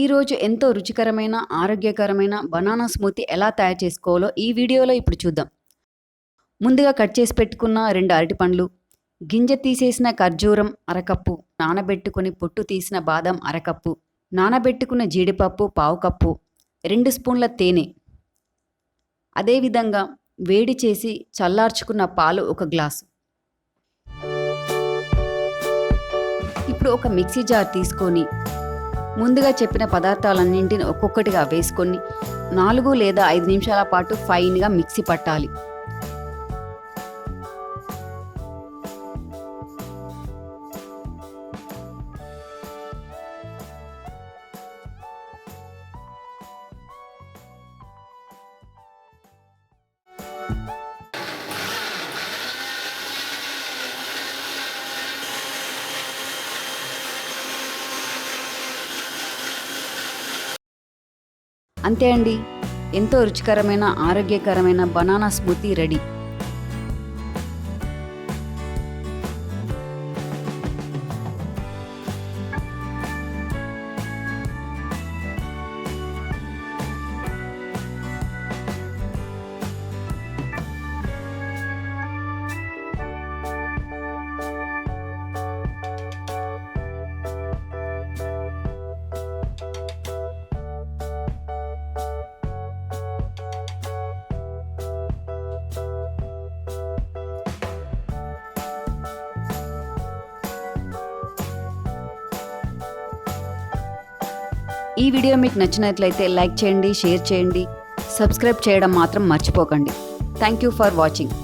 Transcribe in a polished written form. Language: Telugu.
ఈరోజు ఎంతో రుచికరమైన, ఆరోగ్యకరమైన బనానా స్మూతీ ఎలా తయారు చేసుకోవాలో ఈ వీడియోలో ఇప్పుడు చూద్దాం. ముందుగా కట్ చేసి పెట్టుకున్న 2 అరటిపండ్లు, గింజ తీసేసిన ఖర్జూరం అరకప్పు, నానబెట్టుకుని పొట్టు తీసిన బాదం అరకప్పు, నానబెట్టుకున్న జీడిపప్పు పావు కప్పు, 2 స్పూన్ల తేనె. అదేవిధంగా వేడి చేసి చల్లార్చుకున్న పాలు 1 గ్లాసు. ఇప్పుడు ఒక మిక్సీ జార్ తీసుకొని ముందుగా చెప్పిన పదార్థాలన్నింటిని ఒక్కొక్కటిగా వేసుకొని 4 లేదా 5 నిమిషాల పాటు ఫైన్గా మిక్సీ పట్టాలి. అంతే అండి, ఎంతో రుచికరమైన ఆరోగ్యకరమైన బనానా స్మూతీ రెడీ. ఈ వీడియో మీకు నచ్చినట్లయితే లైక్ చేయండి, షేర్ చేయండి, సబ్స్క్రైబ్ చేయడం మాత్రం మర్చిపోకండి. Thank you for watching.